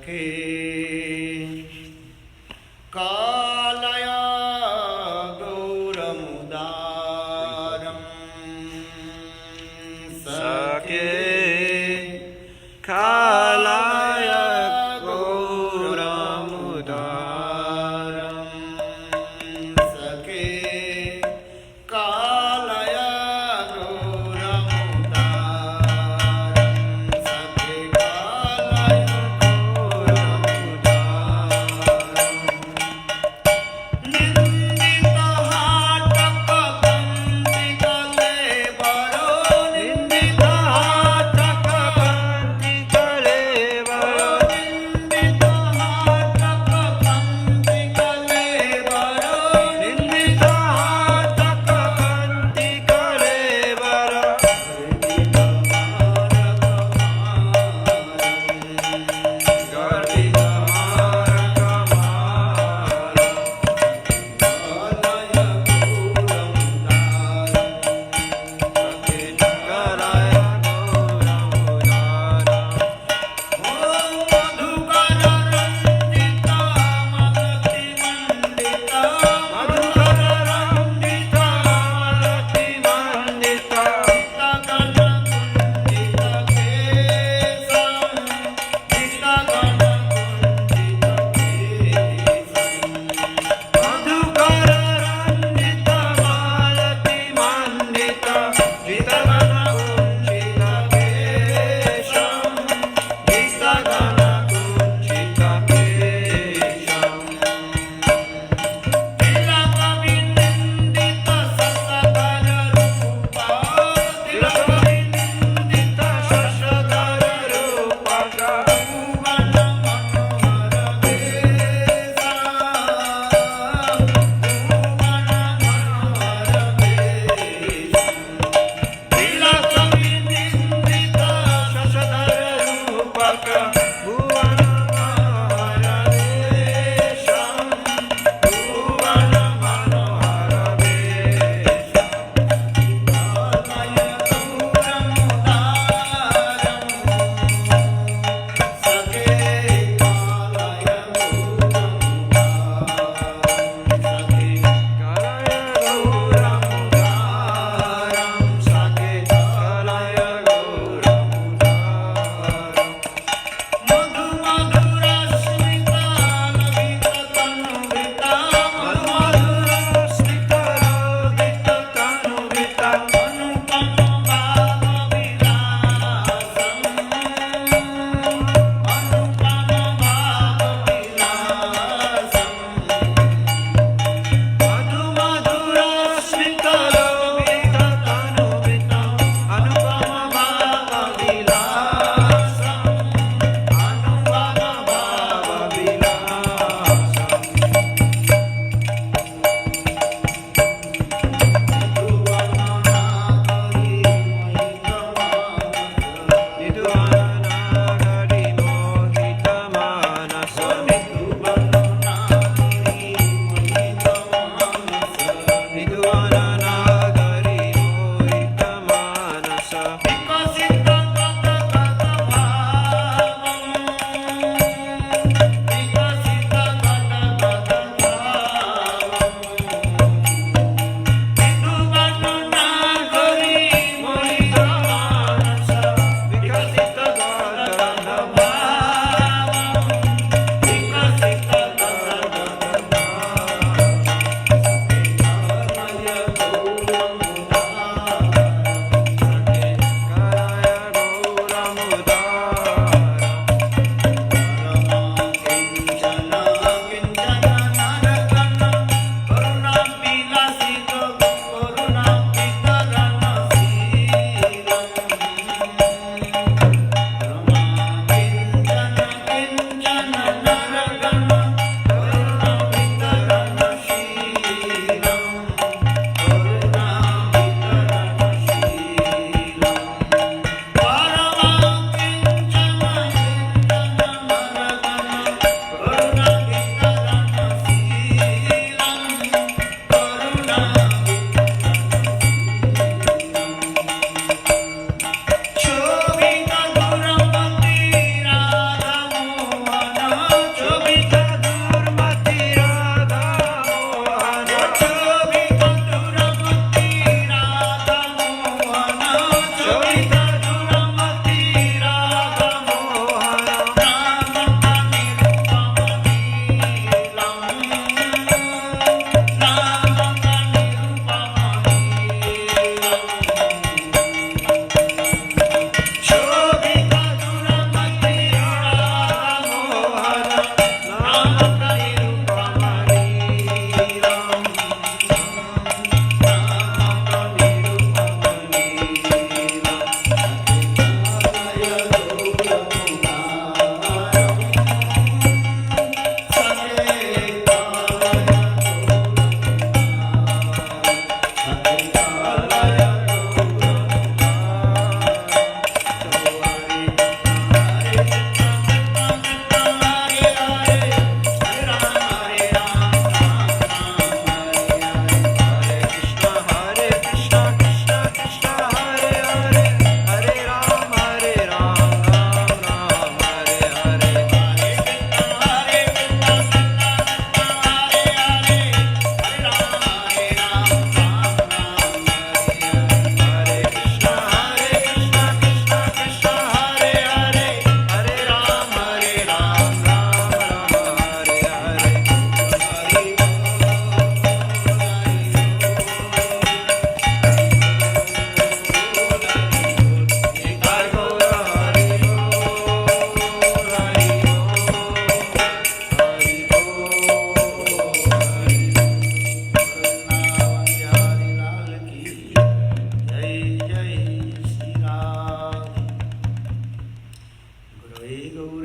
सखे कालया गौरमुदारं सखे कालय गौरमुदारं सखे कालय गौरमुदारं सखे कालय गौरमुदारं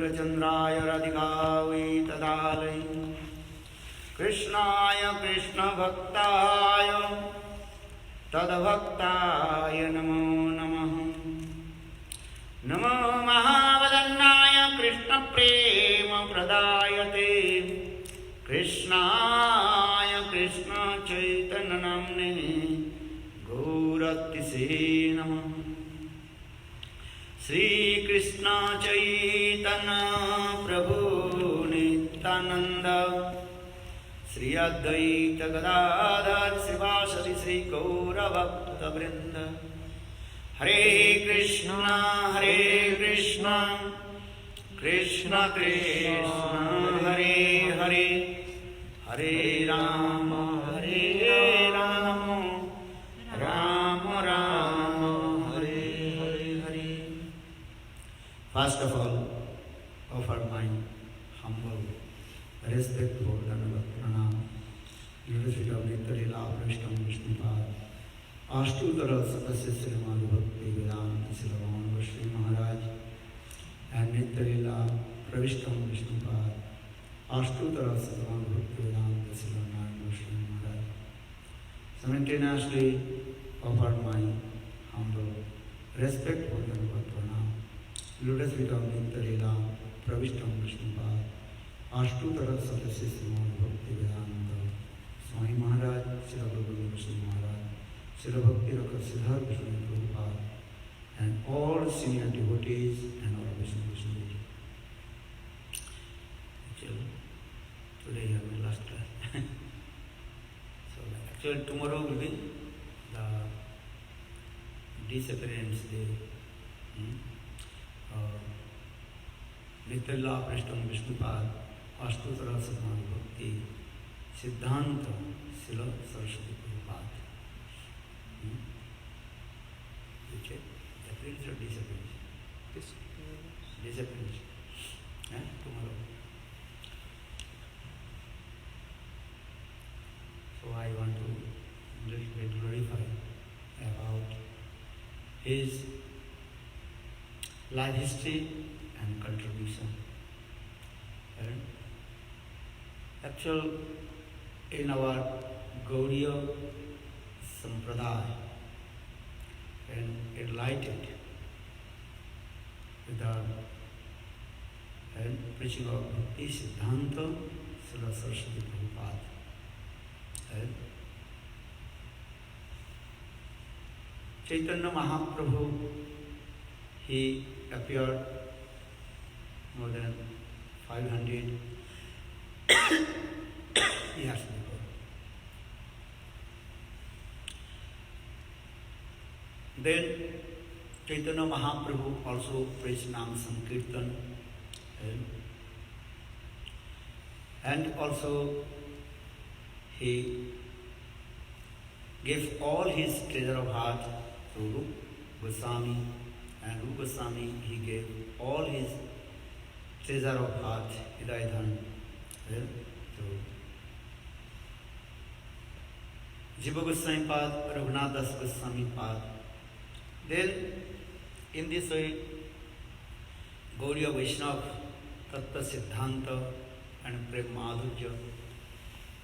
मूलचन्द्राय राधिकायै तदालय कृष्णाय कृष्णभक्ताय तद्भक्ताय नमो नमः। नमो महावदन्नाय कृष्णप्रेमप्रदायते कृष्णाय कृष्णचैतन्यनाम्ने गौरतिसे नमः। श्रीकृष्ण चैतन्य प्रभु नित्यानंद श्री अद्वैत गदाधर शिवासदि श्री गौरभक्तवृंद। हरे Krishna Krishna Krishna Hare Hare Hare Ram Ram Ram Hare Hare. First of all, offer my humble, respectful Dandavat Pranam, University of Nityalila Prishtam Vishnupad, Ashtutara Sadasya Srimad Bhakti Vedanta Silavan Vashri Maharaj, and Nityalila Pravishtam Vishnupad, Ashtutara Sadavan Bhakti Vedanta Silavan Vashri Maharaj. Simultaneously offer my humble, respectful Dandavat Pranam, Lotus feet of Nityalila Pravishtam Vishnupad, Ashtutara Sadasya Srimad Bhakti Vedanta Swami Maharaj, Srila Guru Vishnu Maharaj, Srila Bhakti Rakha Siddhar Vishnu Prabhupada, and all senior devotees and all Vishnu Vishnu. Today is my last class. So actually tomorrow will be the disappearance day. Nityalila Prishtam Vishnupad, Ashtutara Srimad Bhakti Siddhanta Srila Saraswati Prabhupada. Which appearance or disappearance? Disappearance. Tomorrow. So I want to little bit glorify about his life history and contribution. And actual in our Gaudiya Sampradaya and enlightened with the and preaching of Bhakti Siddhanta Srila Saraswati Prabhupada. And Chaitanya Mahaprabhu, he appeared more than 500 years before. Then Chaitanya Mahaprabhu also preached Nam Sankirtan, and also he gave all his treasure of heart to Rupa Goswami, and Rupa Goswami he gave all his treasure of heart, Hidayadhan, to Jiva Goswami Pad, Raghunath Das Goswami Pad. Then in this way, Gaudiya Vaishnava, Tattva Siddhanta and Prem Madhurya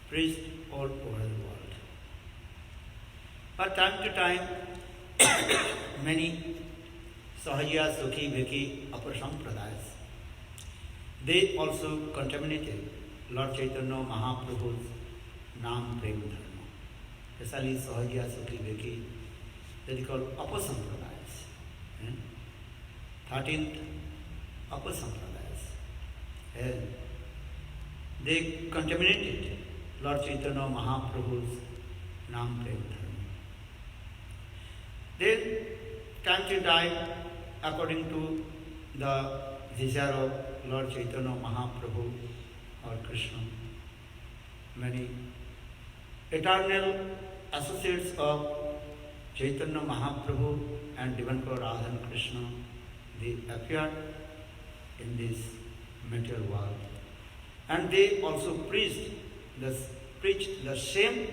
preached all over the world. But time to time, many Sahajya, Sukhi, Viki, Upper Sampradayas, they also contaminated Lord Chaitanya Mahaprabhu's Nam Prem Dharma. Especially Sahajya, Sukhi, Viki, that is called Upper Sampradayas. 13th Upper Sampradayas. And they contaminated Lord Chaitanya Mahaprabhu's Nam Prem Dharma. Then, time to time, according to the desire of Lord Chaitanya Mahaprabhu or Krishna, many eternal associates of Chaitanya Mahaprabhu and Divine Radha and Krishna, they appeared in this material world. And they also preached the same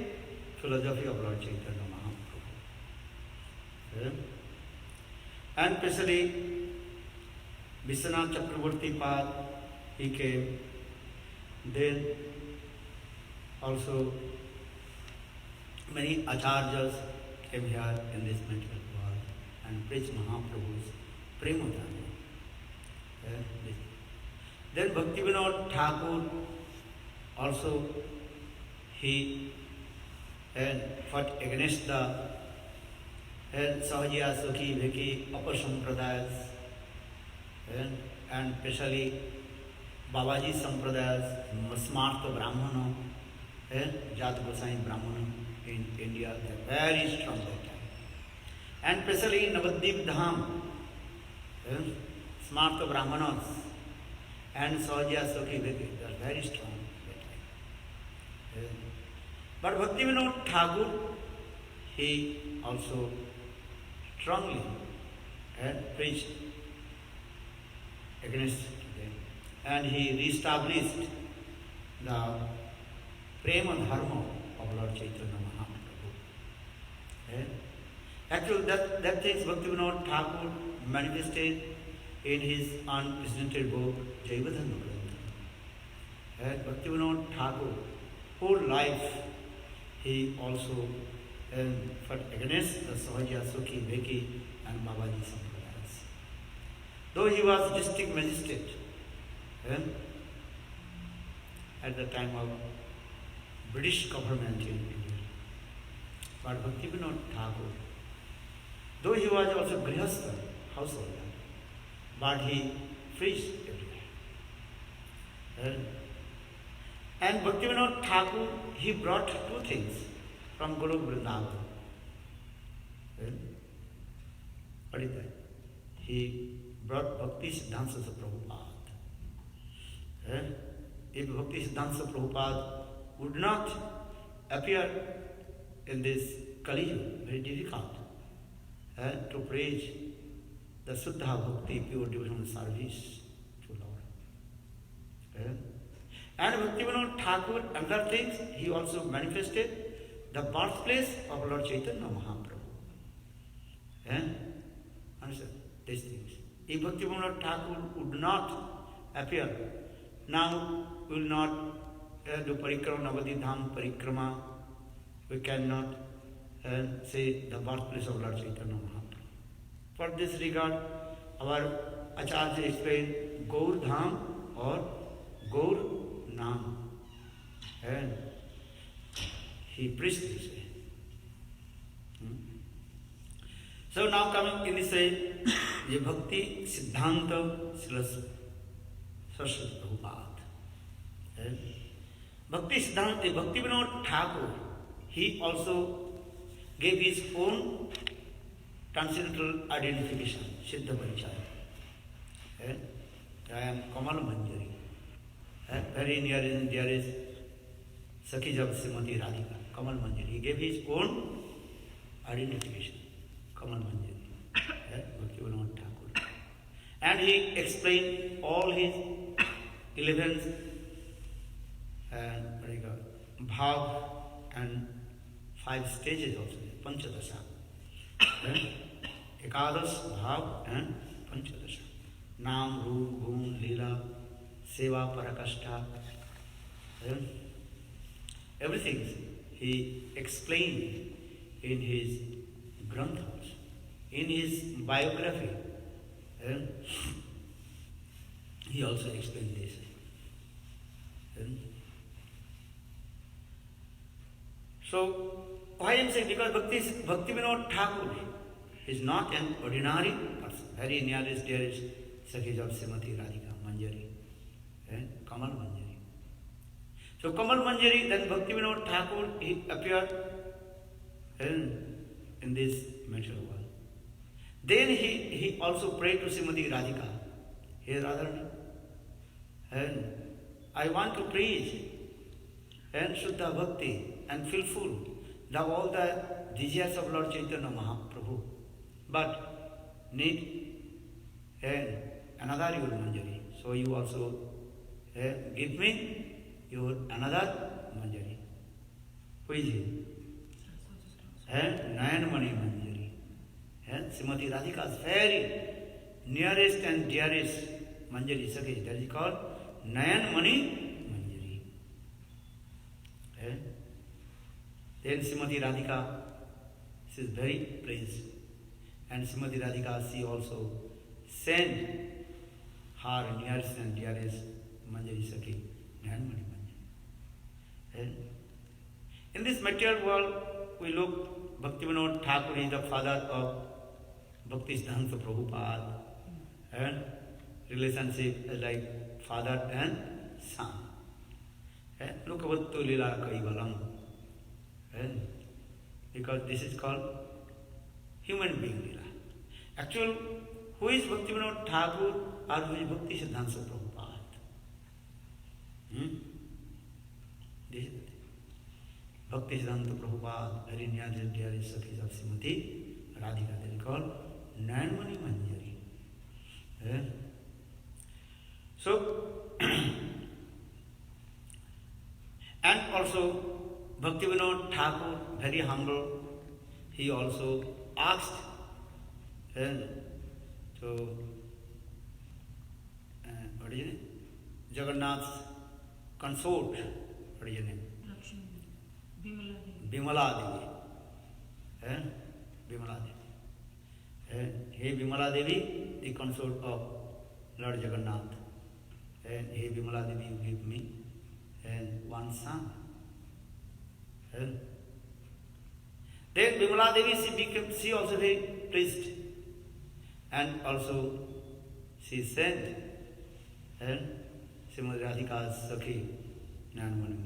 philosophy of Lord Chaitanya Mahaprabhu. And especially Vishwanath Chakraborty Pad, he came. Then also many acharyas came here in this material world and preached Mahaprabhu's Premadharma. Then Bhaktivinoda Thakur also he fought against the Sahajiya Sukhi Bheki upper Sampradayas and especially Babaji Sampradayas, Smartha Brahmana, Jat Gosai Brahmana in India, they are very strong that time. And especially Navadvip Dham, Smartha Brahmanas and Sahajiya Sukhi Bheki, they are very strong that time. But Bhaktivinoda Thakur, he also strongly preached against them. And he re-established the Prema Dharma of Lord Chaitanya Mahaprabhu. Actually, that things Bhaktivinoda Thakur manifested in his unprecedented book, Jaivadharma Grantha. Bhaktivinoda Thakur, whole life, he also fought against the Sahajiya Sukhi Bheki and Babaji Sampradayas. Though he was district magistrate at the time of British government in India, but Bhaktivinoda Thakur, though he was also Grihastha, householder, but he preached everywhere. And Bhaktivinoda Thakur, he brought two things from Guru Vrindavan. What is that? He brought Bhakti Siddhanta Prabhupada. If Bhakti Siddhanta Prabhupada would not appear in this Kali Yuga, very difficult to preach the Suddha Bhakti, pure devotional service to Lord. And Bhaktivinoda Thakur, another things, he also manifested the birthplace of Lord Chaitanya Mahaprabhu. Understand these things. If Bhaktivinoda Thakur would not appear, now we will not do Parikrama, Navadvip Dham Parikrama, we cannot say the birthplace of Lord Chaitanya Mahaprabhu. For this regard, our Acharya explained Gaur Dham or Gaur Nam. And he preached this way. So now coming in this way, the Bhakti Siddhanta Srila Saraswati Prabhupada. Bhakti Siddhanta, Bhaktivinoda Thakur, he also gave his own transcendental identification, Siddha Parichaya. I am Kamal Manjari. Very near in there is Sakhijab Srimati Radhika, Kamal Manjari. He gave his own identification, Kamal Manjari, Bhaktivinoda Thakur. And he explained all his 11 bhav and 5 stages also, Panchadasha. Ekadash, bhav and Panchadasha. Nam, Roop, Gun, Leela, Seva, Parakashta. Everything he explained in his granthas, in his biography. He also explained this. So, why I am saying? Because Bhaktivinoda Thakur is not an ordinary person. Very nearest there is Sakhijab Srimati Radhika Manjari, Kamal Manjari. So Kamal Manjari, then Bhaktivinoda Thakur, he appeared in this material world. Then he also prayed to Srimati Radhika. Hey Radharani, I want to preach and Shuddha Bhakti and fulfill all the desires of Lord Chaitanya Mahaprabhu. But need another your Manjari. So you also give me your another Manjari. Who is he? Nayanmani Manjari. Srimati Radhika's very nearest and dearest Manjari Sakhi. That is called Nayan Mani Manjari. Then Srimati Radhika, she is very praised. And Srimati Radhika, she also sent her nearest and dearest Manjari Sakhi, Nayan Mani Manjari. In this material world, we look, Bhaktivinoda Thakur is the father of Bhaktisiddhanta Prabhupada, and relationship is like father and son. Look about Lila Kaivalam. Because this is called human being Lila. Actually, who is Bhaktivinoda Thakur or who is Bhaktisiddhanta Prabhupada? This is the thing. Bhaktisiddhanta Prabhupada, very near and dear is Sakhis of Srimati Radhika. They are called Nayan Mani Manjari. So, and also Bhaktivinoda Thakur, very humble, he also asked to what is it? Jagannath's consort, what is your name? Bimala Devi. Bimala Devi. Hey Bimala Devi, the consort of Lord Jagannath. And hey Bimala Devi, you give me one son. Then Bimala Devi, she also very pleased. And also she sent Srimati Radhika's Sakhi, Nayan Mani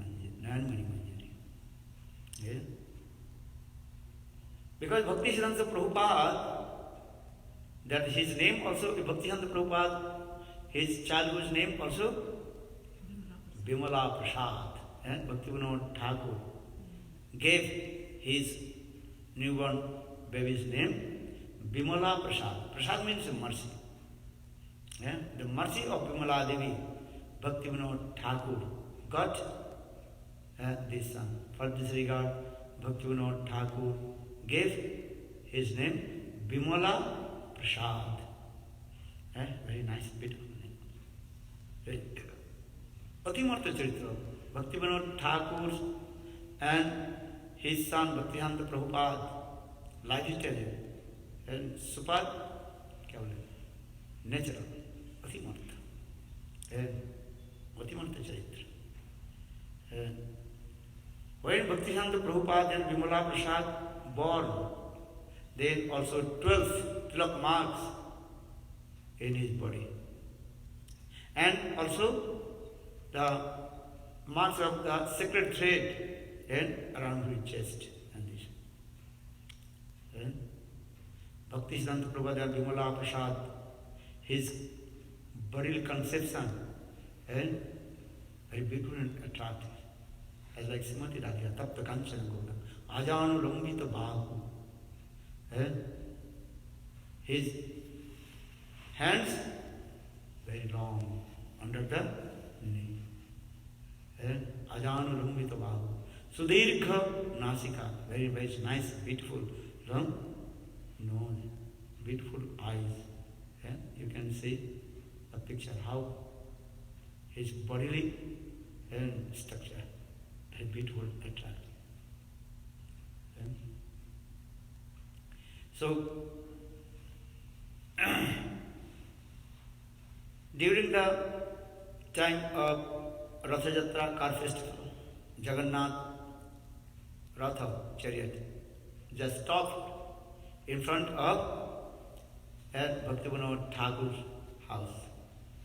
Manjari. Yeah. Because Bhaktisiddhanta Prabhupada, that his name also, Bhaktisiddhanta Prabhupada, his childhood's name also Bimala Prasad. And Bhaktivinoda Thakur gave his newborn baby's name Bimala Prasad. Prasad means mercy. Yeah? The mercy of Bimala Devi, Bhaktivinoda Thakur got this son. For this regard, Bhaktivinoda Thakur gave his name Bimala Prasad. Very nice, beautiful name. Patimartha Charitra, Bhaktivinoda Thakur and his son Bhaktisiddhanta Prabhupada, life history, and super, natural, Patimartha. Patimartha Charitra. When Bhaktisiddhanta Prabhupada and Bimala Prasad born, then also 12 tilak marks in his body. And also the marks of the sacred thread and around his chest and this. And Bhaktisiddhanta Prabhupada and Bimala Prasad, his burial conception and very beautiful and attractive. As like Srimati Radhika, Tapta Kanchana Goda, Ajanu Lambita Bhagu. His hands very long under the knee. Ajanu Lambita Bhagu. Sudirgha Nasika, very, very nice, beautiful, long nose, beautiful eyes. You can see the picture how his bodily structure. Very beautiful, attractive. So, during the time of Ratha Jatra car festival, Jagannath Ratha chariot just stopped in front of Bhaktivinoda Thakur's house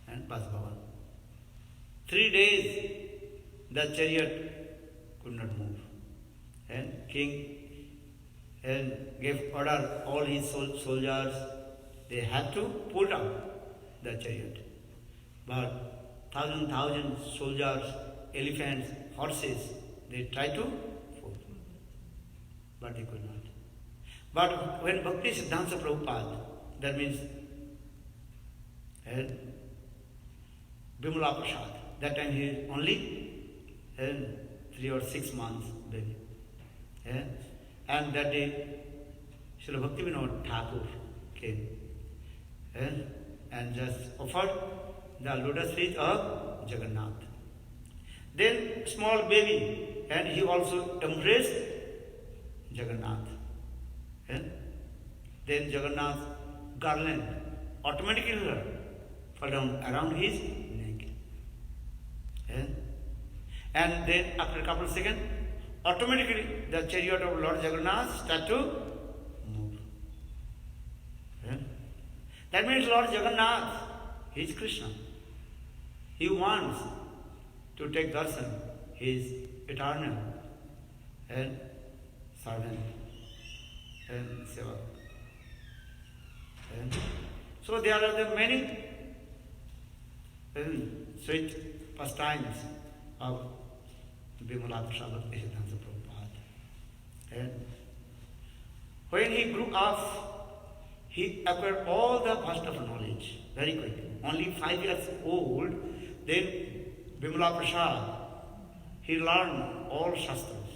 and Basbhavan. 3 days the chariot could not move. And king gave order all his soldiers, they had to pull down the chariot. But thousand soldiers, elephants, horses, they tried to pull, but they could not. But when Bhaktisiddhanta Prabhupada, that means Bimala Prasad, that time he is only 3 or 6 months baby. And that day, Srila Bhaktivinoda Thakur came and just offered the lotus feet of Jagannath. Then small baby, and he also embraced Jagannath. And then Jagannath garland automatically fell down around his neck. And then after a couple of seconds, automatically the chariot of Lord Jagannath started to move. That means Lord Jagannath, he is Krishna. He wants to take darshan, his eternal and servant and seva. So there are the many sweet pastimes of Bimala Prasad Siddhanta Prabhupada. And when he grew up, he acquired all the vast of knowledge very quickly. Only 5 years old, then Bimala Prasad, he learned all Shastras.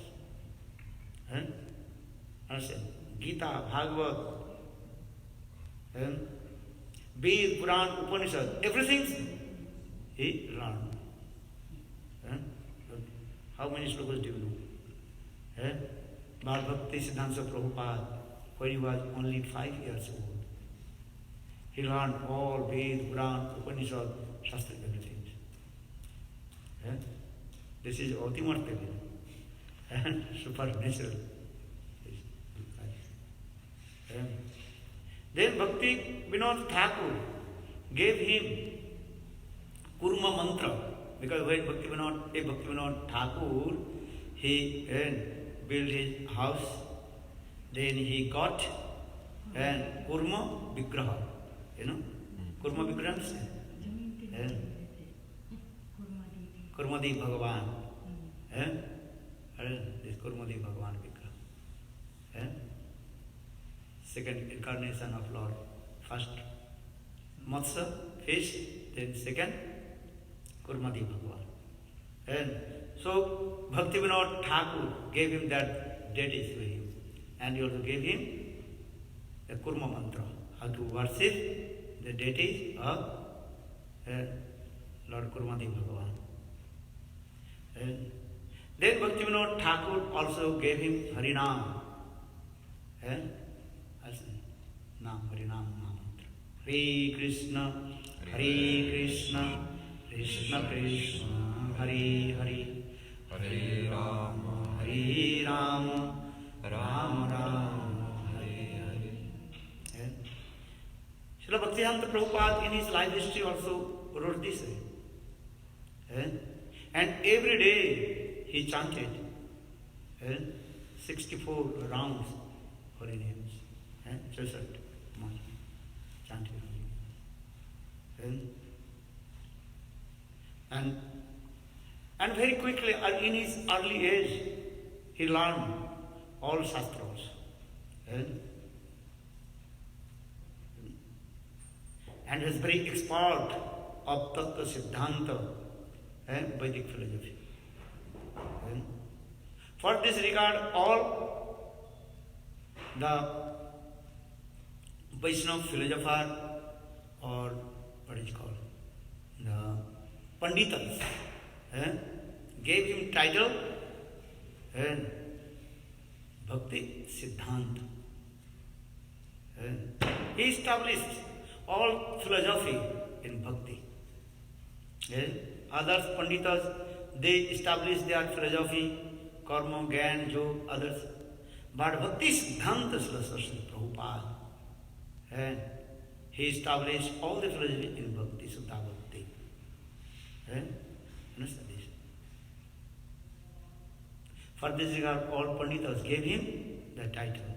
Understand? Gita, Bhagavad, Ved, Puran, Upanishad, everything he learned. How many slokas do you know? Bhakti Siddhanta Prabhupada, when he was only 5 years old, he learned all Ved, Puran, Upanishad, Shastra, everything. This is ultimate and supernatural. Then Bhakti Vinod Thakur gave him Kurma mantra, because when Bhakti Vinod Thakur, he built his house, then he got Kurma Vigraha, Kurma Vigraha, Kurmadi Bhagavan, this Kurmadi Bhagavan Vigraha. Second incarnation of Lord. First Matsya, fish, then second Kurmadi Bhagavan. And so Bhakti Vinod Thakur gave him that deities to him. And he also gave him the Kurma mantra, how to worship the deities of Lord Kurmadi Bhagavan. And then Bhakti Vinod Thakur also gave him Harinam. Nam, Harinam, Mahamantra. Hare Krishna, Krishna Krishna, Hare Hare, Hare Rama, Rama Rama, Hare Hare. Srila Bhaktivedanta Prabhupada in his life history also wrote this way. And every day he chanted 64 rounds holy names. Chanted. And very quickly, in his early age, he learned all Shastras. And is very expert of Tattva Siddhanta and Vedic philosophy. For this regard, all the Vaishnava philosopher, or what is called, the Panditas, gave him title Bhakti Siddhanta. He established all philosophy in Bhakti. Others Panditas, they established their philosophy, Karma, Gyan, Jog, others. But Bhakti Siddhanta Saraswati Prabhupada, he established all the philosophy in Bhakti, Sutta Bhakti. Understand this? For this regard, all Panditas gave him the title.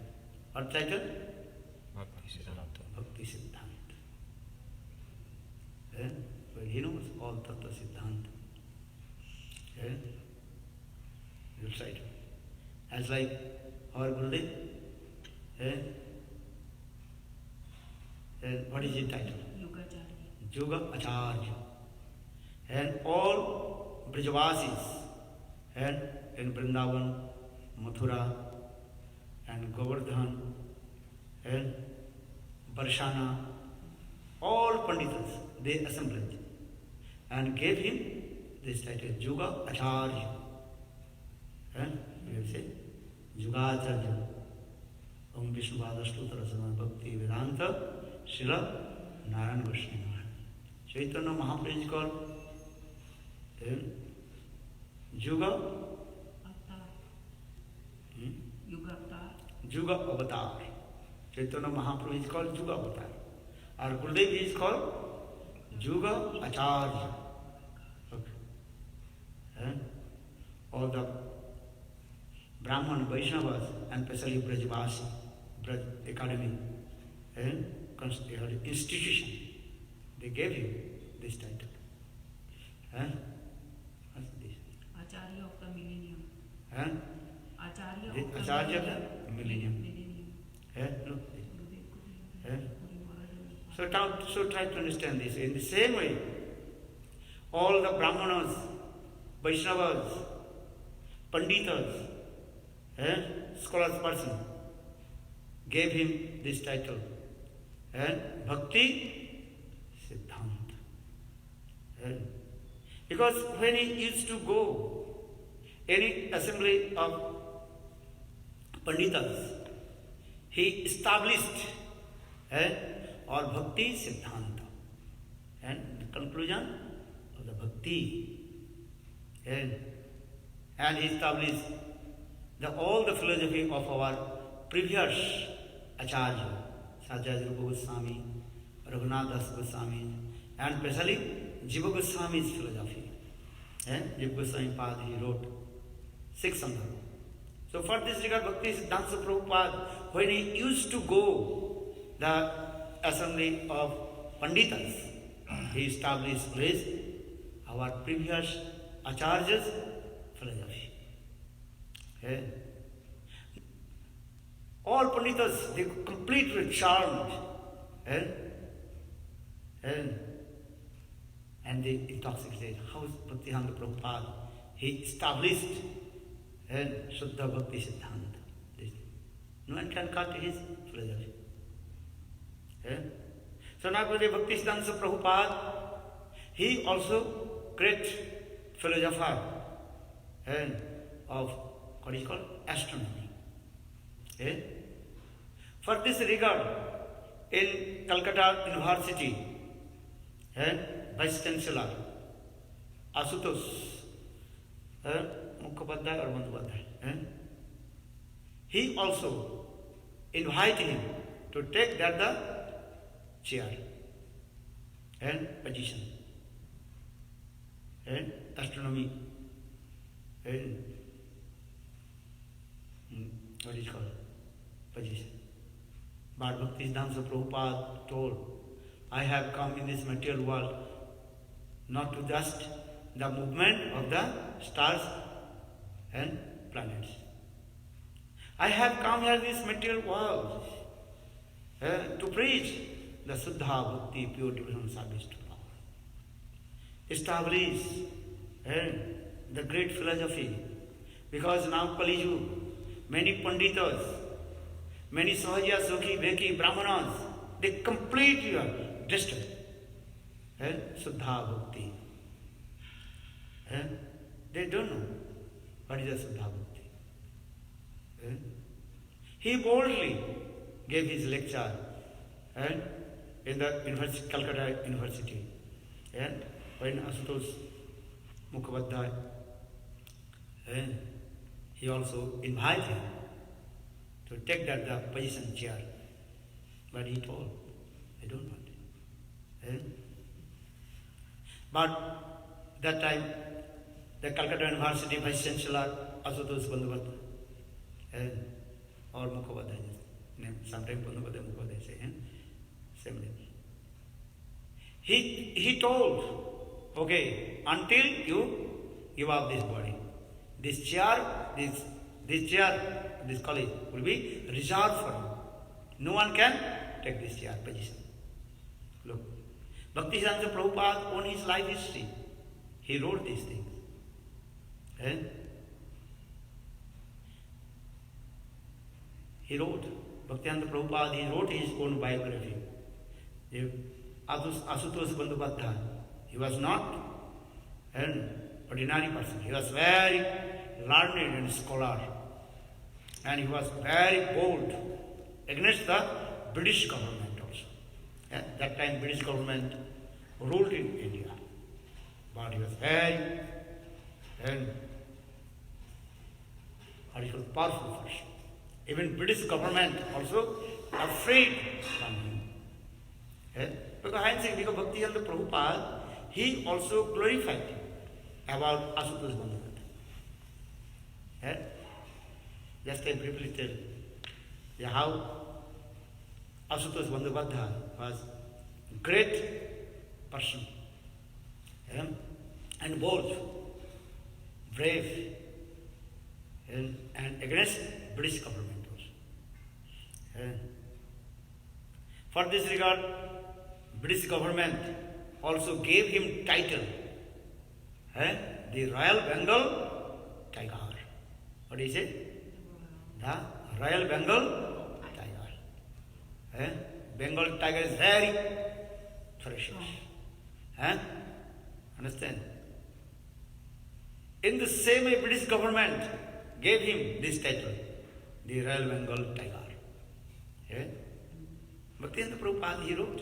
What title? Bhakti Siddhanta. Bhakti Siddhanta. Well, he knows all Tattva Siddhanta. You'll cite. As like our Gurudev. What is his title? Yoga Acharya. And all Brajavasis, and in Vrindavan, Mathura, and Govardhan, and Barshana, all Panditas, they assembled and gave him this title, Juga Acharya. And we will say, Jugacharya. Om Vishnu Padashtutra Rasana Bhakti Vedanta Srila Narayana Vaishnava. Chaitanya Mahaprabhu is called Juga Juga Avatar. Chaitanya Mahaprabhu is called Juga Avatar. Our Gurudev is called Juga Acharya. Okay. All the Brahman, Vaishnavas, and especially Brajvasi, Braj Academy, and institution, they gave him this title. What's this? Acharya of the millennium. Acharya Acharya of the millennium. Look. So try to understand this. In the same way, all the Brahmanas, Vaishnavas, Panditas, scholars person gave him this title. Bhakti Siddhanta. Because when he used to go any assembly of Panditas, he established or Bhakti Siddhanta. And the conclusion of the Bhakti. And he established all the philosophy of our previous Acharya, such as Rupa Goswami, Raghunath Das Goswami, and especially Jiva Goswami's philosophy. Jiva Goswami Pad, he wrote 600. So for this regard, Bhakti Siddhanta Prabhupada, when he used to go the assembly of Panditas, he established our previous Acharya's philosophy. All Panditas, they completely charmed. And they intoxicated. How is Bhaktivedanta Prabhupada? He established Shuddha Bhakti Siddhanta. No one can cut his philosophy. So now Bhakti Siddhanta Prabhupada, he also great philosopher of what is called astronomy. For this regard, in Calcutta University, Vice Chancellor Asutosh Mukhopadhyay or Bandyopadhyay, he also invited him to take that the chair and position and astronomy and what is called position. But Bhaktisiddhanta Prabhupada told, I have come in this material world not to just the movement of the stars and planets. I have come here in this material world to preach the Suddha Bhakti, pure devotional service to Lord. Establish the great philosophy. Because now Kali Yuga, many Panditas, many Sahaja, Sukhi, Bheki, Brahmanas, they completely are destroyed. Suddha Bhakti. They don't know what is the Suddha Bhakti. He boldly gave his lecture in the Calcutta University. And when Asutosh Mukhopadhyay, he also invited him to take that the position chair. But he told, I don't want it. But that time, the Calcutta University Vice Chancellor Asutosh Bandyopadhyay or Mukhopadhyay, sometimes Bandyopadhyay say, same name. He told, okay, until you give up this body, this chair, this college will be reserved for you. No one can take this chair position. Look, Bhaktisiddhanta Prabhupada on his life history, he wrote these things. He wrote, Bhaktisiddhanta Prabhupada, he wrote his own biography. Asutosh Bandyopadhyay, he was not an ordinary person. He was very learned and scholar. And he was very bold against the British government also. At that time British government ruled in India. But he was very powerful person. Even British government also afraid from him. Because I am saying, because Bhaktivedanta Prabhupada, he also glorified him about Asutosh Bandhavata. Just I briefly tell how Asutosh Bandhavata was a great person and bold, brave, and against British government also. For this regard, British government also gave him title, the Royal Bengal Tiger. What is it? The Royal Bengal Tiger. Bengal tiger is very ferocious. Understand? In the same way, British government gave him this title, the Royal Bengal Tiger. Bhaktivedanta Prabhupada, he wrote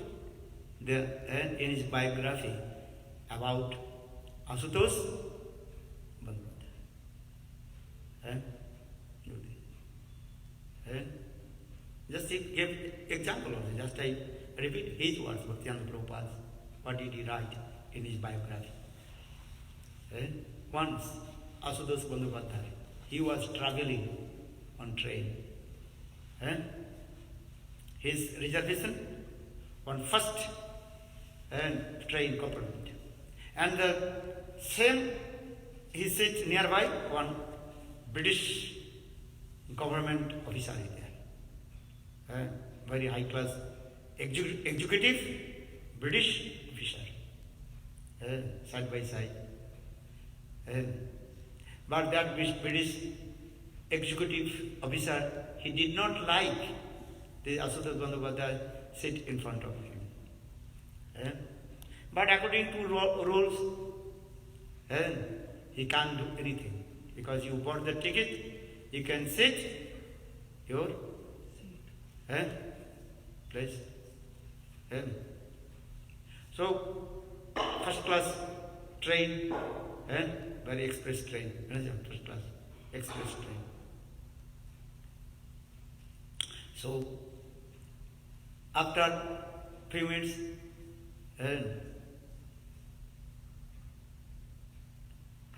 in his biography about Asutosh Bandhavata. Just he gave example of it. Just I repeat his words, Bhaktivedanta Prabhupada, what did he write in his biography. Once, Asutosh Bandhavata, he was traveling on train. His reservation on first train compartment. And the same, he sits nearby one British government officer is there. Very high class executive British officer. Side by side. But that British executive officer, he did not like the Asutosh Bandhavata sit in front of him. But according to rules, he can't do anything. Because you bought the ticket, you can sit your place. So, first class train, very express train, first class express train. So, after few minutes,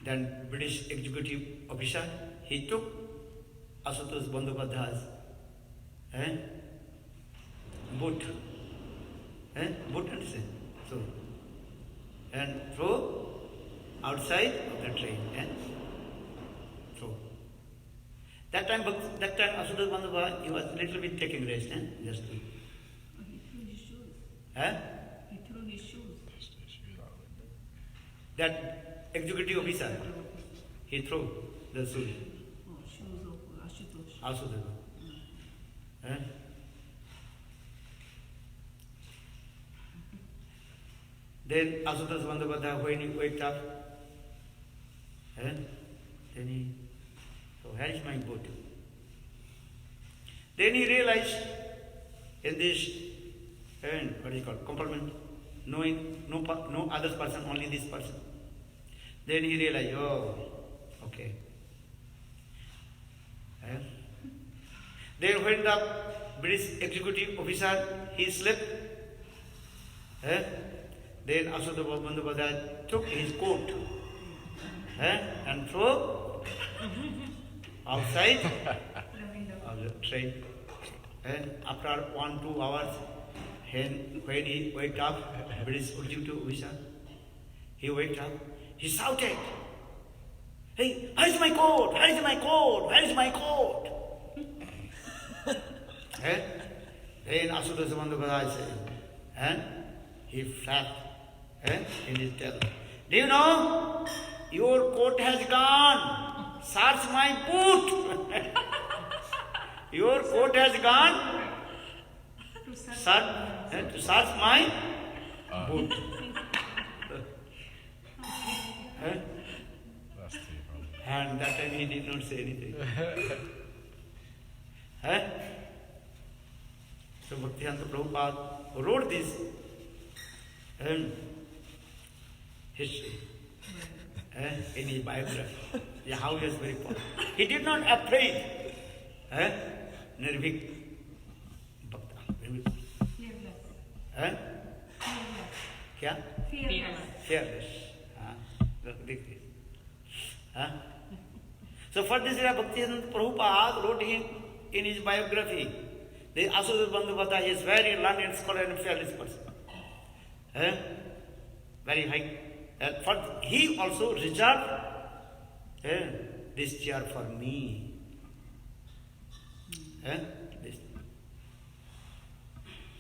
then British executive officer, he took Asutosh Bandhavata's boot, understand? So, and throw outside of the train, throw. That time Asutosh Bandhavata, he was a little bit taking rest, just to. He threw his shoes. He threw his shoes. That executive officer, he threw the shoes. Oh, shoes of Ashutosh. Asutosh. Then Asutosh Bandhavata, when he waked up, then he, so where is my boot? Then he realized in this, what is it called, compartment, knowing no other person, only this person. Then he realized, oh, okay. Then when the British executive officer, he slept, then Asutosh Bandhavata took his coat and threw outside of the train. And after 1-2 hours, when he waked up, British executive officer, he waked up, he shouted, "Hey, where is my coat? Where is my coat? Where is my coat?" Then Asutosh Bandhavata said, and he flapped in his tail. Do you know? Your coat has gone. Search my boot. Your coat has gone. Search my boot. he did not say anything. Huh? So Bhaktivedanta Prabhupada wrote this history in his biography. Yeah, how he was very poor. He did not afraid. Nirvik Bhakta. Fearless. क्या? Fearless. Fearless. Look this. So for this Bhaktivedanta Prabhupada wrote in his biography, the Asura Bandhavata is very learned scholar and fearless person. Very high. For he also reserved this chair for me. This.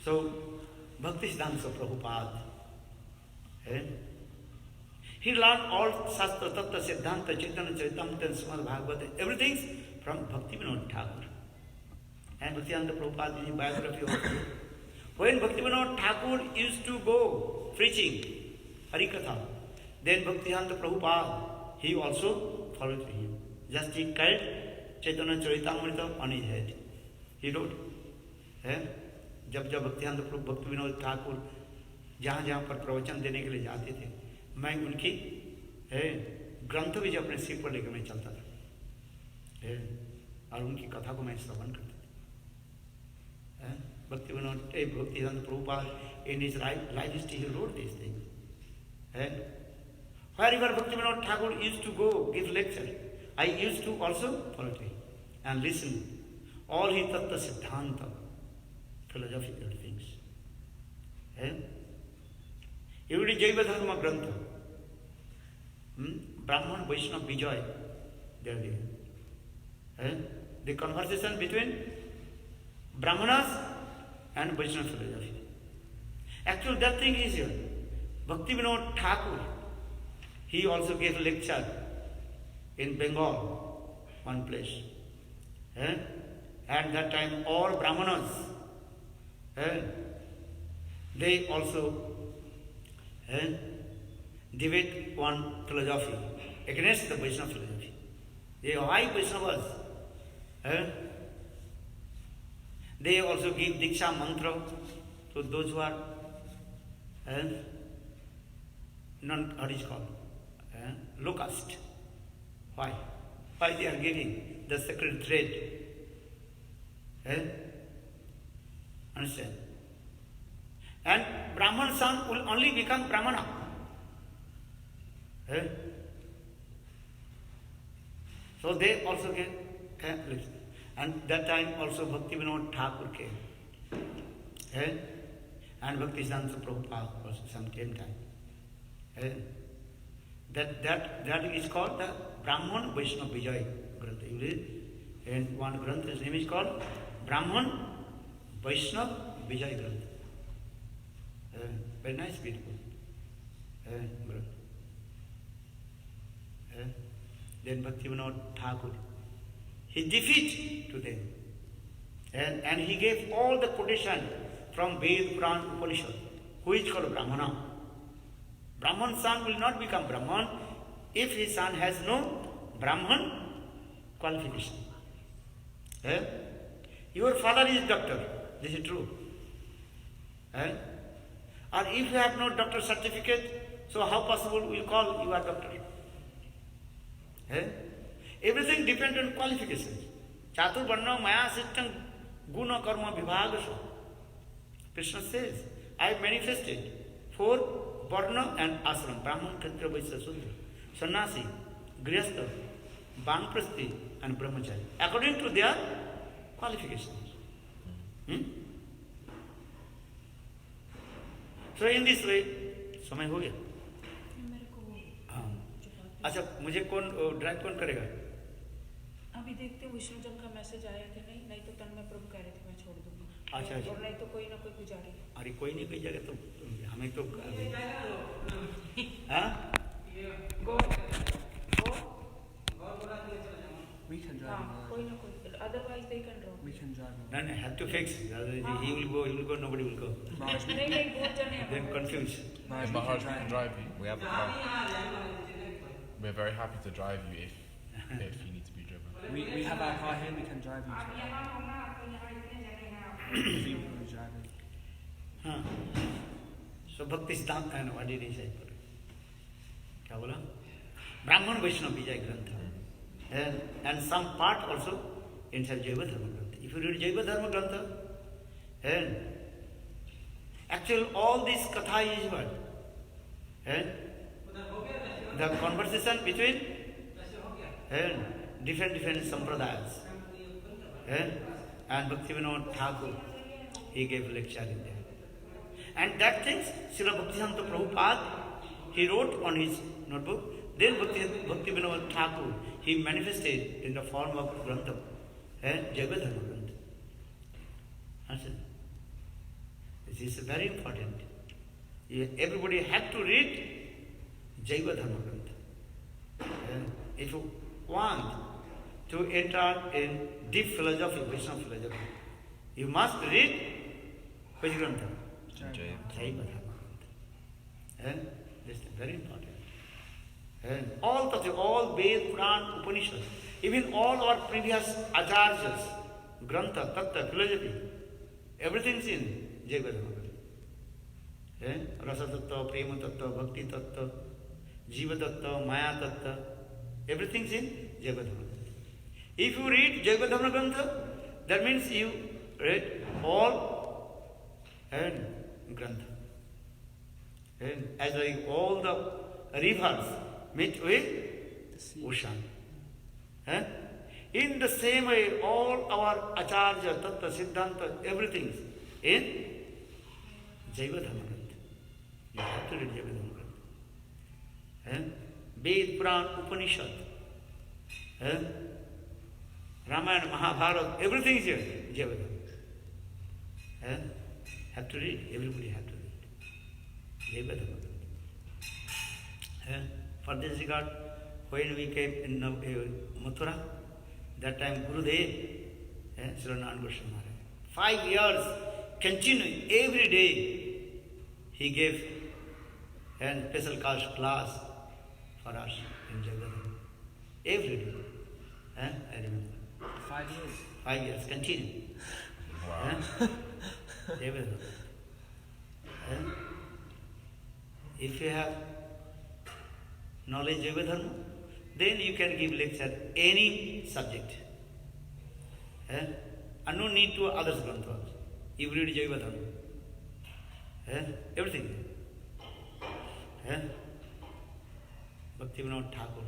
So Bhaktisiddhanta Prabhupada, he learned all Shastra, Tattva, Siddhanta, Chaitanya Charitamrita, and Srimad Bhagavata, everything from Bhaktivinoda Thakur. And Bhaktivedanta Prabhupada in his biography also. When Bhaktivinoda Thakur used to go preaching Harikatha, then Bhaktivedanta Prabhupada, he also followed him. Just he carried Chaitanya Charitamrita on his head. He wrote. जब जब भक्तिवेदांत प्रभु भक्तिविनोद ठाकुर जहाँ जहाँ पर प्रवचन देने के लिए जाते थे, मैं उनकी ग्रंथ भी अपने सिर पर लेकर मैं चलता था और उनकी कथा को मैं श्रवण करता था. Bhaktivedanta Prabhupada in his life history he wrote these things. Wherever Bhaktivinoda Thakur used to go give lecture, I used to also follow him and listen all his tattva siddhanta, philosophical things. Every Jaiva Dharma Grantha, Brahman, Vaishnava, Vijay, they are there. The conversation between Brahmanas and Vaishnava philosophy. Actually, that thing is here. Bhaktivinoda Thakur, he also gave a lecture in Bengal, one place. At that time, all Brahmanas, they also debate one philosophy against the Vaishnava philosophy. They are high Vaishnavas. They also give Diksha mantra to those who are what is called low caste. Why? Why they are giving the sacred thread? Understand? And Brahman son will only become Brahmana. So they also get and that time also Bhaktivinoda Thakur came. And Bhaktisiddhanta Prabhupada also some same time. That is called the Brahman Vaishnava Vijay Grantha. You read? And one Grantha's name is called Brahman Vaishnava Vijay Grantha. Very nice, beautiful. Then Bhaktivinoda Thakur, he defeat to them. And he gave all the quotation from Ved, Puran, Upanishad, who is called Brahmana. Brahman son will not become Brahman if his son has no Brahman qualification. Your father is doctor, this is true. Or if you have no doctor certificate, so how possible we call you a doctor? Everything depends on qualifications. Chatur Varna Maya Sittam Guna Karma Vibhagasha. Krishna says, I have manifested 4 Varna and Ashram, Brahman, Kshatriya, Vaishya, Sudra, Sannyasi, Grihastha, Banprasthi and Brahmachari, according to their qualifications. So in this way, समय हो गया? अच्छा, मुझे कौन drive कौन करेगा? अभी देखते हैं विष्णु जन का मैसेज आया कि नहीं तो तन्मय प्रभु कह रहे थे मैं छोड़ दूंगी. अच्छा. और नहीं तो कोई ना कोई गुजारी. अरे कोई नहीं भेजेगा तो हमें तो हाँ? We can drive. हाँ, कोई ना कोई. Otherwise they can drop. We can drive. No, have to fix. He will go, nobody will go. नहीं बहुत जने हैं. Then confused. Maharaj, we can drive you. We have a car. We're very happy to drive you if you need to be We have our car here, we can drive you. If you want to drive it. हाँ. So भक्ति सिद्धांत है ना, what did he say? क्या बोला? ब्राह्मण वैष्णव विजय ग्रंथ. And some part also inside Jaiva Dharma Grantha. If you read Jaiva Dharma Grantha, and actually all this katha is what? And the conversation between and different sampradayas. And Bhaktivinoda Thakur, he gave lecture in there. And that things, Srila Bhaktisiddhanta Prabhupada, he wrote on his notebook. Then Bhaktivinoda Thakur, he manifested in the form of Grantha, Jaiva Dharma Grantha. Understand? This is very important. Everybody has to read Jaiva Dharma Grantha. If you want to enter in deep philosophy, Vaishnava philosophy, you must read which Grantha? Jaiva Dharma Grantha. This is very important. And all Ved, Puran, Upanishads, even all our previous acharyas, Grantha, Tattva, philosophy, everything is in Jaiva Dharma Grantha. Rasa Tattva, Prema Tattva, Bhakti Tattva, Jiva Tattva, Maya Tattva, everything is in Jaiva Dharma Grantha. If you read Jaiva Dharma Grantha, that means you read all and Grantha. And as like all the rivers meet with ocean. In the same way, all our acharya, tattva, siddhanta, everything is in Jaiva Dharma Grantha. You have to read Jaiva Dharma Grantha. Ved, Puran, Upanishad, Ramayana, Mahabharata, everything is here, Jaiva Dharma. Have to read, everybody have to read. Jaiva Dharma Grantha. For this regard, when we came in Mathura, that time Gurudev, Sri Narayana Goswami Maharaj, 5 years continuing, every day he gave a special class for us in Jagadam. Every day. I remember. 5 years. 5 years, continue. Wow. Jagadam. If you have knowledge of Dharma, then you can give lecture any subject. And no need to others granthas. You read Jaiva Dharma. Everything. Bhaktivinoda Thakur.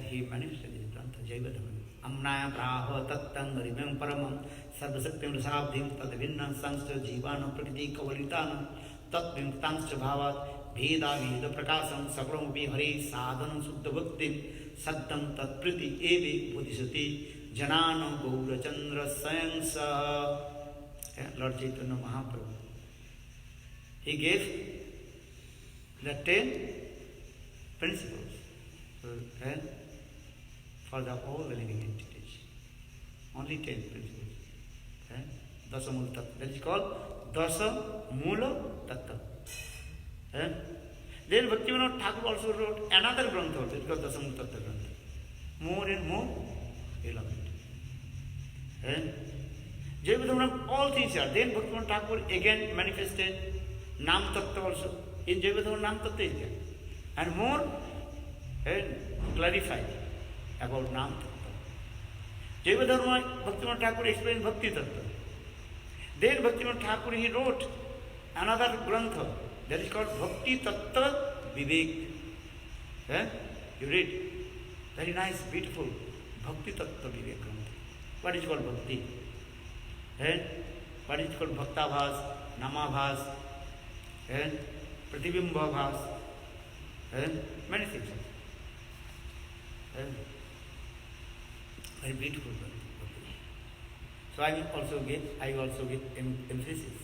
He manifested his grantha Jaiva Dharma. Amnaya Praha Tattam Rimam Paramam Sarvasaktim Rasabdim Tadvinna Samsta Jivana Prakriti Kavalitana Tatvim Tanscha Bhavat Veda Veda Prakasam Sakramabhi Hari Sadhanam Suddha Bhaktim Saddam Tatpriti Evi Bodhisati Janana Gaura Chandra Sayansa. Lord Chaitanya Mahaprabhu, he gave the 10 principles for the all the living entities. Only 10 principles. Dasa Mula Tattva. That is called Dasa Mula Tattva. Then Bhaktivinoda Thakur also wrote another grantha, it is called Dasa Mula Tattva Grantha. More and more elaborate. Jaiva Dharma, all things are. Then Bhaktivinoda Thakur again manifested Nam Tattva also. In Jaiva Dharma, Nam Tattva is there. And more clarified about Nam Tattva. Jaiva Dharma, Bhaktivinoda Thakur explained Bhakti Tattva. Then Bhaktivinoda Thakur, he wrote another grantha that is called Bhakti Tattva Vivek. You read. Very nice, beautiful. Bhakti Tattva Vivek grantha. What is called Bhakti? What is called Bhaktabhas, Namabhas, Pratibhimbhabhas, many things. Very beautiful. So I also give emphasis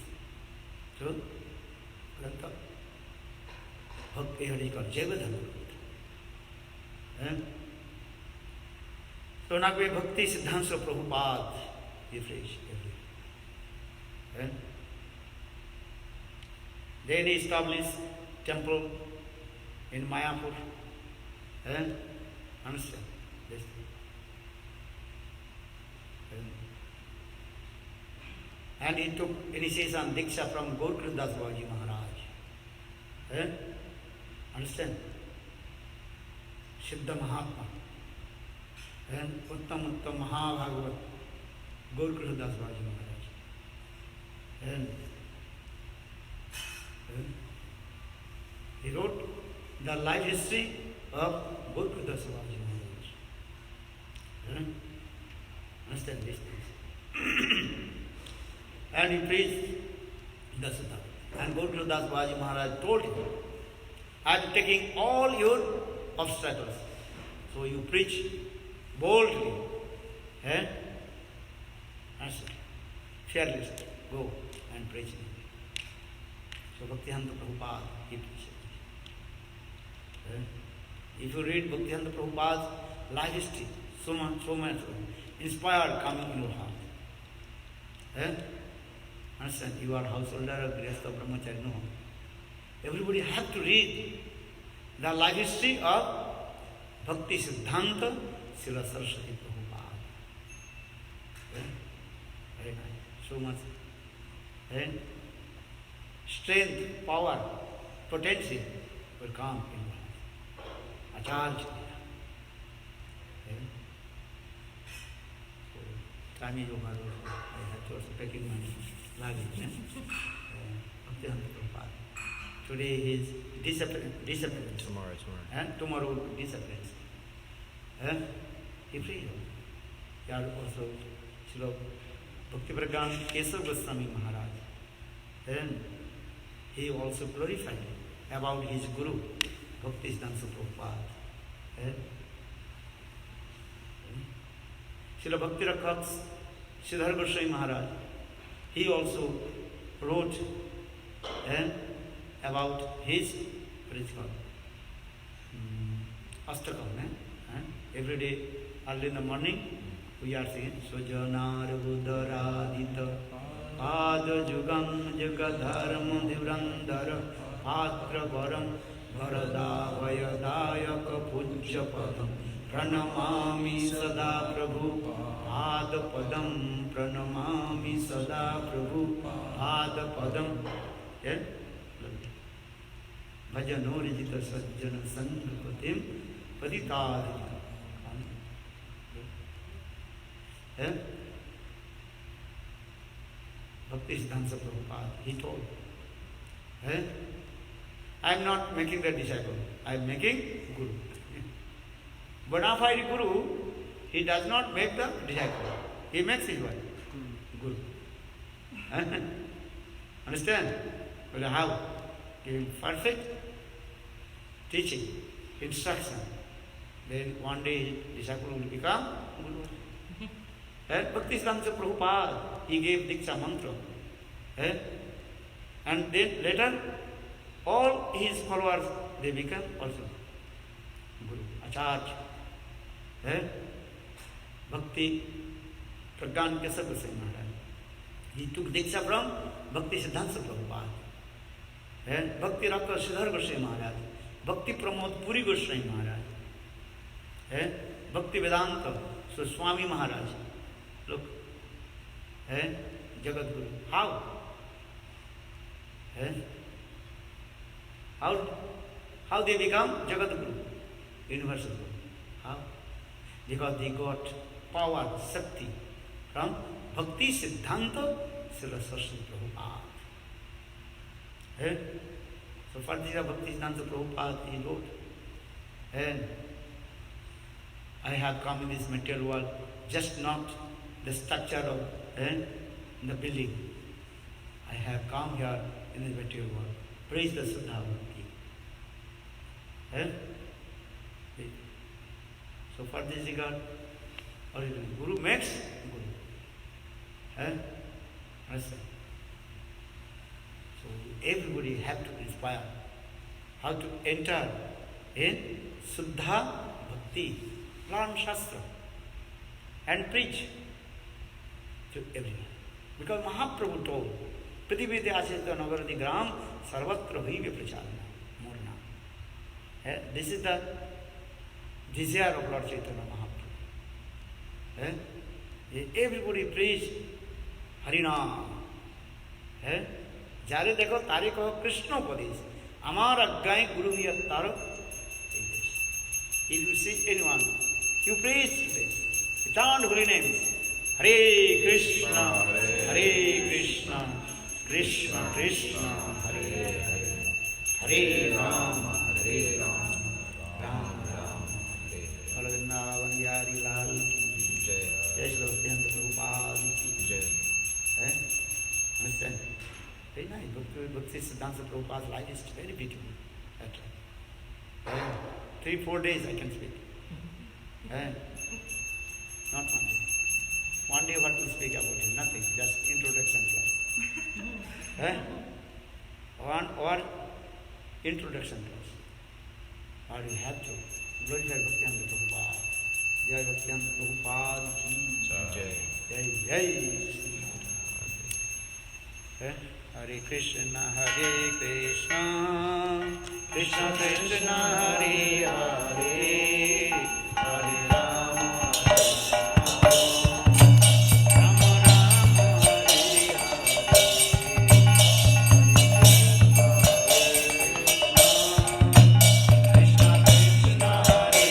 to Grantha. Bhakti is called Jaiva Dharma. So now we Bhakti Siddhanta Prabhupada, he phrase. Then he established temple in Mayapur. Understand? This. And he took initiation Diksha from Gaurakiran Das Babaji Maharaj. Understand? Siddha Mahatma. And Uttam Mahabhagavat Gaurakiran Das Babaji Maharaj. And he wrote the life history of Gaurakiran Das Babaji Maharaj. Understand these things. And he preached the Sutta. And Gaurakiran Das Babaji Maharaj told him, I am taking all your obstacles. So you preach boldly. Fearlessly. Go and preach. So Bhaktivedanta Prabhupada, he preached. If you read Bhaktivedanta Prabhupada's life history, so much inspired coming in your heart. Understand? You are householder or grihastha brahmachari, no. Everybody has to read the life history of Bhakti Siddhanta Srila Saraswati Prabhupada. Very nice. So much. Strength, power, potential will come in your heart. Acharya. Time is over. I have to also packing my luggage. Bhaktivedanta Prabhupada. Today he is disappeared. Tomorrow will be disappeared. He freed. Here also Srila Bhakti Pragyan Keshav Goswami Maharaj. Then he also glorified about his Guru, Bhakti Siddhanta Prabhupada. Srila Bhakti Rakhat Siddhar Goswami Maharaj, he also wrote about his, what is called, Astakam. Every day, early in the morning, we are singing Sojanar Buddharadita Pada Jugam Jagadharma Divrandara Patra Varam Varada Vayadayaka Pujya Padam Pranamami Sada Prabhu Pada Padam Pranamami Sada Prabhu Pada Padam. Bhajano Rijita Sajjana Sangapatim Paditadika. Bhakti Siddhanta Prabhupada, he told, I am not making the disciple, I am making Guru. Bona fide Guru, he does not make the disciple, he makes his wife. Guru. Understand? Well, how? Giving perfect teaching, instruction. Then one day disciple will become Guru. Bhakti Siddhanta Prabhupada, he gave Diksha mantra. And then later, all his followers, they become also Guru, Acharya. Bhakti Pragyan Keshav Goswami Maharaj. He took Diksha from Bhakti Siddhanta Prabhupada. Bhakti Rakha Siddhar Goswami Maharaj. Bhakti Pramod Puri Goswami Maharaj. Bhakti Vedanta, so Swami Maharaj. Look, Jagat Guru. How? How they become Jagat Guru? Universal Guru. How? Because they got power, Shakti from Bhakti Siddhanta Srila Saraswati Prabhupada. So for this Bhakti Siddhanta Prabhupada he wrote, I have come in this material world, just not the structure of the building. I have come here in the material world. Praise the Suddha Bhakti. So for this regard, Guru makes Guru. Understand? So everybody have to inspire how to enter in Suddha Bhakti, learn Shastra and preach to everyone. Because Mahaprabhu told, Prithivi Asita Nagarati Gram Sarvatra Bhive Pracharana Murna. This is the desire of Lord Chaitanya Mahaprabhu. Everybody preach Harinam, હે જ્યારે દેખો તારે કહો કૃષ્ણ ઉપદેશ અમાર અજ્ઞાય ગુરુ તારો if you see anyone you praise today chant holy names Hare Krishna Hare Krishna Krishna Krishna Hare Hare Hare Rama Hare Rama Rama Rama Hare Hare Vrindavan Bihari Lal ki Jai Jai Shri Bhaktivinoda Prabhupada ki Jai understand very nice Bhakti Siddhanta Prabhupada's life is very beautiful okay. 3-4 days I can speak not one day what to speak about him nothing just introduction class one or introduction class or you have to glorify Bhaktivinoda Prabhupada Jai Bhaktivinoda Prabhupada ki Jai Jai Jai Hare Krishna Krishna Krishna Hare Hare Hare Rama Rama Rama Hare Hare Krishna Krishna Hare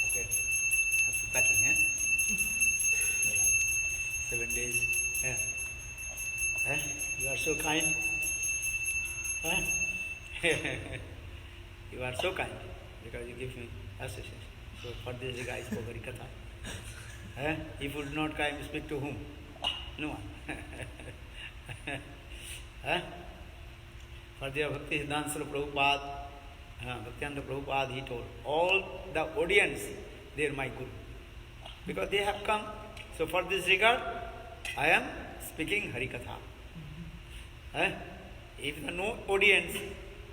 Okay, have to packing, 7 days. You are so kind. You are so kind because you give me assistance. So for this I spoke very katha. If you would not come, speak to whom? No one. For the Bhakti Siddhanta Prabhupada, Bhaktivinoda Prabhupada, he told all the audience, they are my guru. Because they have come. So for this regard, I am speaking Harikatha. If no audience,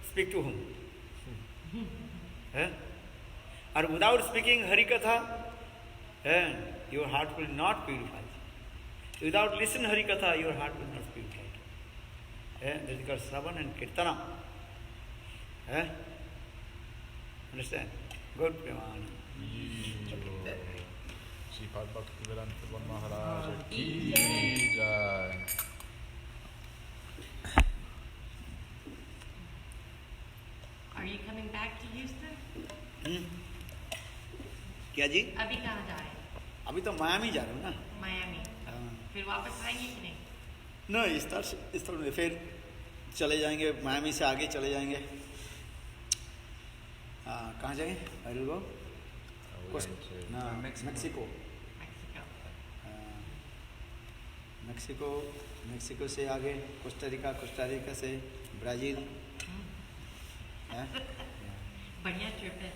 speak to whom? Or without speaking Harikatha, your heart will not purify. Without listening Harikatha, your heart will not purify. That is called Shravan and Kirtana. Understand? Good Pramana. Sripad Bhaktivedanta Maharaj ki Jai. Are you coming back to Houston? क्या जी? अभी कहाँ जा रहे हैं? अभी तो Miami जा रहा हूँ ना। मायामी। फिर वापस आएंगे कि नहीं? No, इस तरह में फिर चले जाएंगे मायामी से आगे चले जाएंगे। कहाँ जाएंगे? I will go. Mexico. Mexico से आगे कोस्टारिका से ब्राज़ील। बढ़िया ट्रिप है।